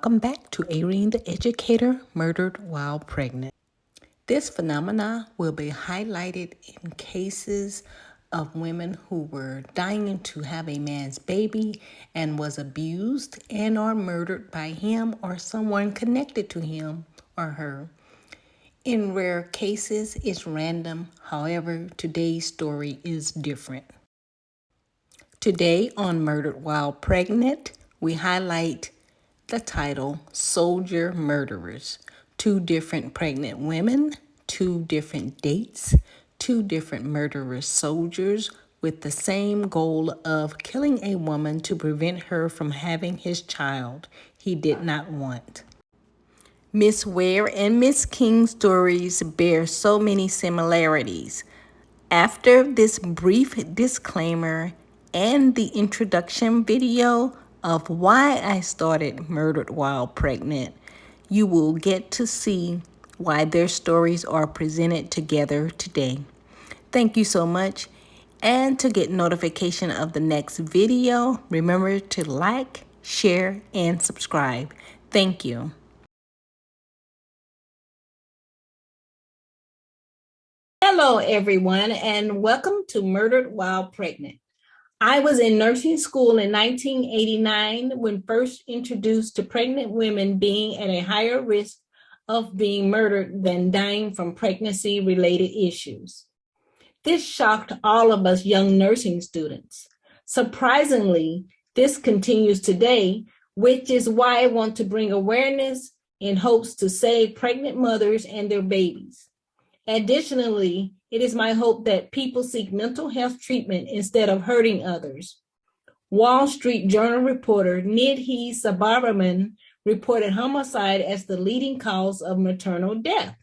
welcome back to Irene the Educator, Murdered While Pregnant. This phenomena will be highlighted in cases of women who were dying to have a man's baby and was abused and or murdered by him or someone connected to him or her. In rare cases, it's random. However, today's story is different. Today on Murdered While Pregnant, we highlight the title Soldier Murderers. 2 different pregnant women, 2 different dates, 2 different murderous soldiers with the same goal of killing a woman to prevent her from having his child he did not want. Miss Ware and Miss King's stories bear so many similarities. After this brief disclaimer and the introduction video of why I started Murdered While Pregnant, you will get to see why their stories are presented together today. Thank you so much. And to get notification of the next video, remember to like, share, and subscribe. Thank you. Hello, everyone, and welcome to Murdered While Pregnant. I was in nursing school in 1989 when first introduced to pregnant women being at a higher risk of being murdered than dying from pregnancy-related issues. This shocked all of us young nursing students. Surprisingly, this continues today, which is why I want to bring awareness in hopes to save pregnant mothers and their babies. Additionally, it is my hope that people seek mental health treatment instead of hurting others. Wall Street Journal reporter Nidhi Subbaraman reported homicide as the leading cause of maternal death.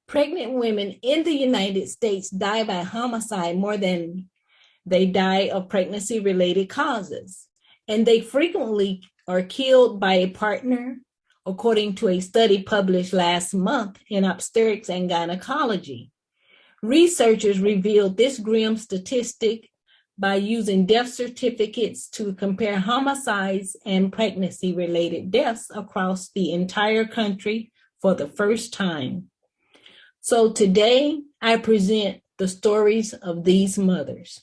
Pregnant women in the United States die by homicide more than they die of pregnancy-related causes, and they frequently are killed by a partner, according to a study published last month in Obstetrics and Gynecology. Researchers revealed this grim statistic by using death certificates to compare homicides and pregnancy-related deaths across the entire country for the first time. So today, I present the stories of these mothers.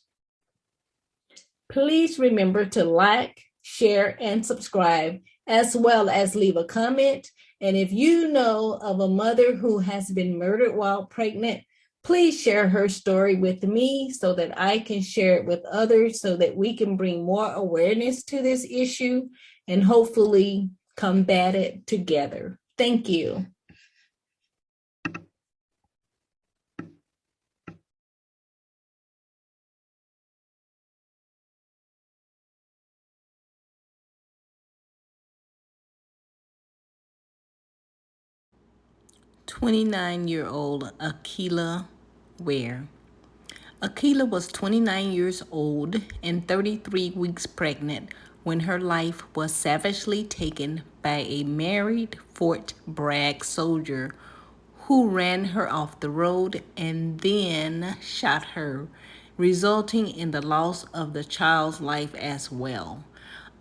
Please remember to like, share, and subscribe, as well as leave a comment. And if you know of a mother who has been murdered while pregnant, please share her story with me so that I can share it with others so that we can bring more awareness to this issue and hopefully combat it together. Thank you. "29-year-old Akilah Ware. Akilah was 29 years old and 33 weeks pregnant when her life was savagely taken by a married Fort Bragg soldier who ran her off the road and then shot her, resulting in the loss of the child's life as well.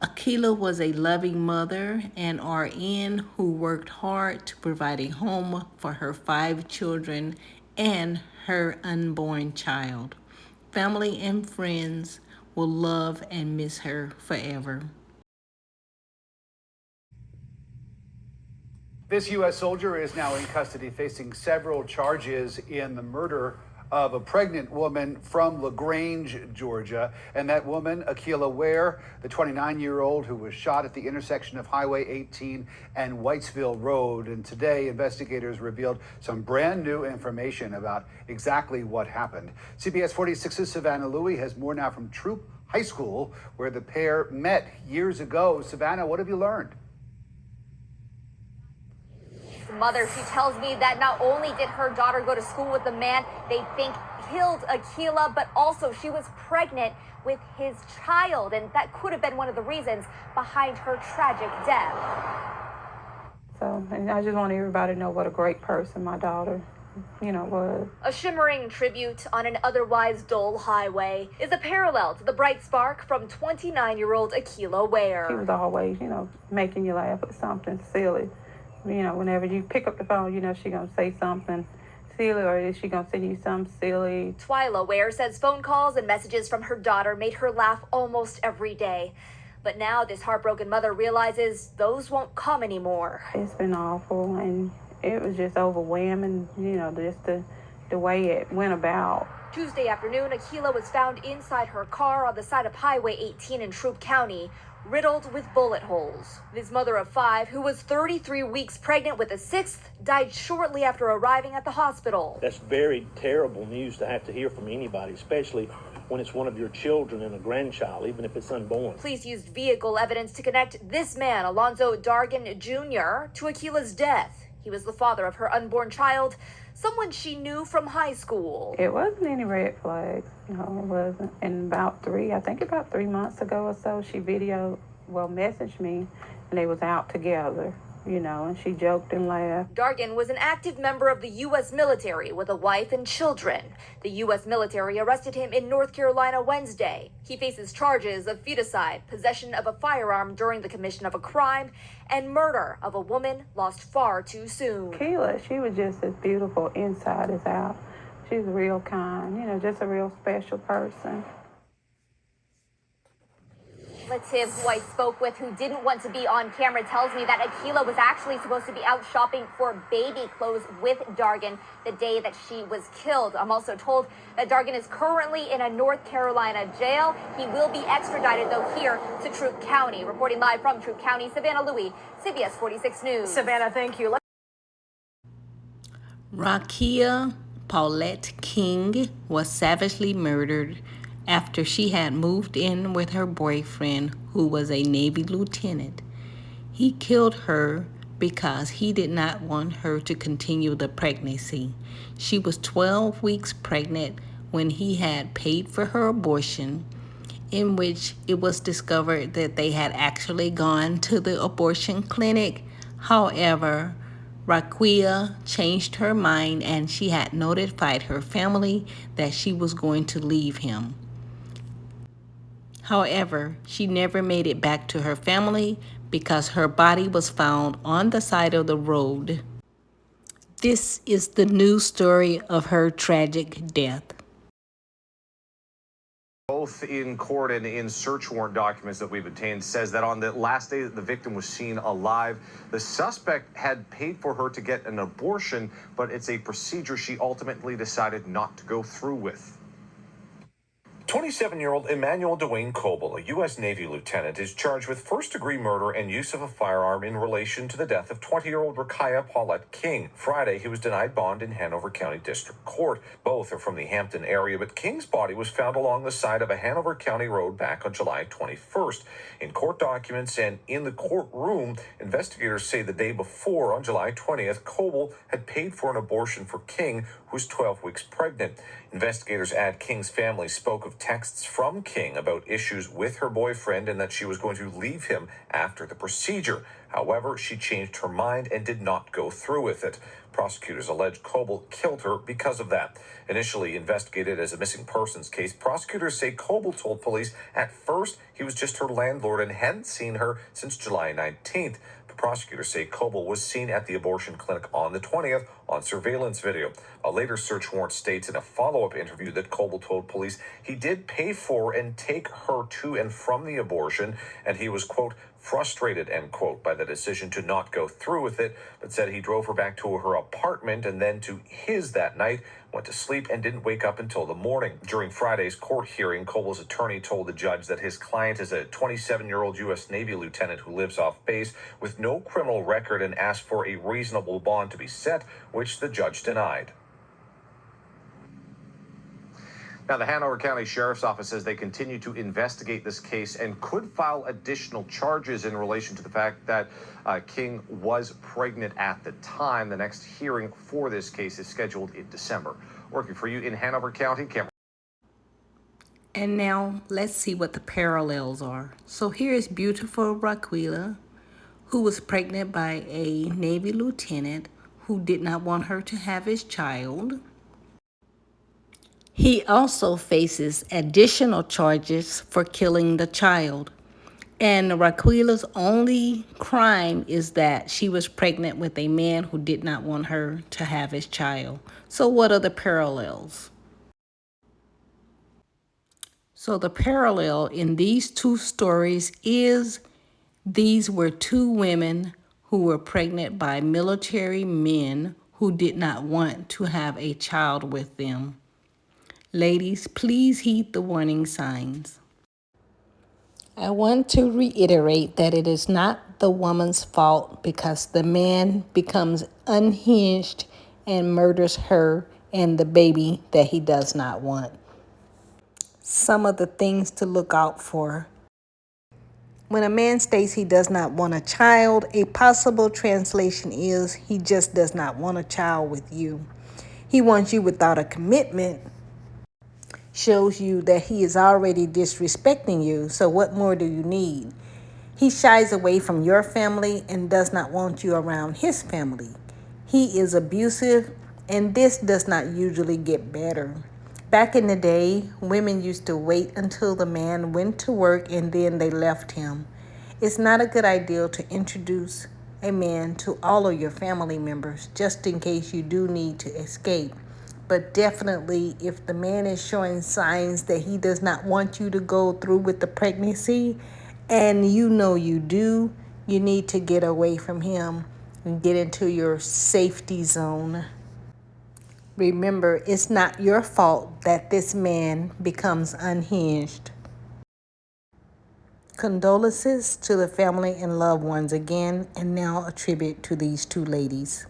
Akilah was a loving mother and RN who worked hard to provide a home for her 5 children and her unborn child. Family and friends will love and miss her forever. This U.S. soldier is now in custody facing several charges in the murder of a pregnant woman from LaGrange, Georgia. And that woman, Akilah Ware, the 29-year-old who was shot at the intersection of Highway 18 and Whitesville Road. And today, investigators revealed some brand new information about exactly what happened. CBS 46's Savannah Louie has more now from Troop High School, where the pair met years ago. Savannah, what have you learned? Mother, she tells me that not only did her daughter go to school with the man they think killed Akilah, but also she was pregnant with his child, and that could have been one of the reasons behind her tragic death. So, and I just want everybody to know what a great person my daughter was. A shimmering tribute on an otherwise dull highway is a parallel to the bright spark from 29-year-old Akilah Ware. She was always, making you laugh at something silly. Whenever you pick up the phone, she gonna say something silly, or is she gonna send you something silly? Twyla Ware says phone calls and messages from her daughter made her laugh almost every day. But now this heartbroken mother realizes those won't come anymore. It's been awful, and it was just overwhelming, just the way it went about. Tuesday afternoon, Akilah was found inside her car on the side of Highway 18 in Troup County, riddled with bullet holes. This mother of 5, who was 33 weeks pregnant with a 6th, died shortly after arriving at the hospital. That's very terrible news to have to hear from anybody, especially when it's one of your children and a grandchild, even if it's unborn. Police used vehicle evidence to connect this man, Alonzo Dargan Jr., to Akilah's death. He was the father of her unborn child, someone she knew from high school. It wasn't any red flags. It wasn't. And about 3 months ago or so, she messaged me, and they was out together, and she joked and laughed. Dargan was an active member of the U.S. military with a wife and children. The U.S. military arrested him in North Carolina Wednesday. He faces charges of feticide, possession of a firearm during the commission of a crime, and murder of a woman lost far too soon. Akilah, she was just as beautiful inside as out. She's real kind, just a real special person. Relative who I spoke with who didn't want to be on camera tells me that Akilah was actually supposed to be out shopping for baby clothes with Dargan the day that she was killed. I'm also told that Dargan is currently in a North Carolina jail. He will be extradited, though, here to Troup County. Reporting live from Troup County, Savannah Louie, CBS 46 News. Savannah, thank you. Raquia King was savagely murdered after she had moved in with her boyfriend, who was a Navy lieutenant. He killed her because he did not want her to continue the pregnancy. She was 12 weeks pregnant when he had paid for her abortion, in which it was discovered that they had actually gone to the abortion clinic. However, Raquia changed her mind, and she had notified her family that she was going to leave him. However, she never made it back to her family because her body was found on the side of the road. This is the news story of her tragic death. Both in court and in search warrant documents that we've obtained says that on the last day that the victim was seen alive, the suspect had paid for her to get an abortion, but it's a procedure she ultimately decided not to go through with. 27-year-old Emmanuel Dwayne Coble, a U.S. Navy lieutenant, is charged with first-degree murder and use of a firearm in relation to the death of 20-year-old Raquia King. Friday, he was denied bond in Hanover County District Court. Both are from the Hampton area, but King's body was found along the side of a Hanover County road back on July 21st. In court documents and in the courtroom, investigators say the day before, on July 20th, Coble had paid for an abortion for King, who was 12 weeks pregnant. Investigators add King's family spoke of texts from King about issues with her boyfriend and that she was going to leave him after the procedure. However, she changed her mind and did not go through with it. Prosecutors allege Coble killed her because of that. Initially investigated as a missing persons case, prosecutors say Coble told police at first he was just her landlord and hadn't seen her since July 19th. The prosecutors say Coble was seen at the abortion clinic on the 20th on surveillance video. A later search warrant states in a follow-up interview that Coble told police he did pay for and take her to and from the abortion, and he was, quote, frustrated, end quote, by the decision to not go through with it, but said he drove her back to her apartment and then to his that night, went to sleep, and didn't wake up until the morning. During Friday's court hearing, Coble's attorney told the judge that his client is a 27-year-old U.S. Navy lieutenant who lives off base with no criminal record and asked for a reasonable bond to be set, which the judge denied. Now, the Hanover County Sheriff's Office says they continue to investigate this case and could file additional charges in relation to the fact that King was pregnant at the time. The next hearing for this case is scheduled in December. Working for you in Hanover County, Cameron. And now let's see what the parallels are. So here is beautiful Raquia, who was pregnant by a Navy lieutenant who did not want her to have his child. He also faces additional charges for killing the child. And Raquila's only crime is that she was pregnant with a man who did not want her to have his child. So what are the parallels? So the parallel in these two stories is these were two women who were pregnant by military men who did not want to have a child with them. Ladies, please heed the warning signs. I want to reiterate that it is not the woman's fault because the man becomes unhinged and murders her and the baby that he does not want. Some of the things to look out for. When a man states he does not want a child, a possible translation is he just does not want a child with you. He wants you without a commitment. Shows you that he is already disrespecting you, so what more do you need? He shies away from your family and does not want you around his family. He is abusive, and this does not usually get better. Back in the day, women used to wait until the man went to work and then they left him. It's not a good idea to introduce a man to all of your family members just in case you do need to escape. But definitely, if the man is showing signs that he does not want you to go through with the pregnancy, and you know you do, you need to get away from him and get into your safety zone. Remember, it's not your fault that this man becomes unhinged. Condolences to the family and loved ones again, and now a tribute to these two ladies.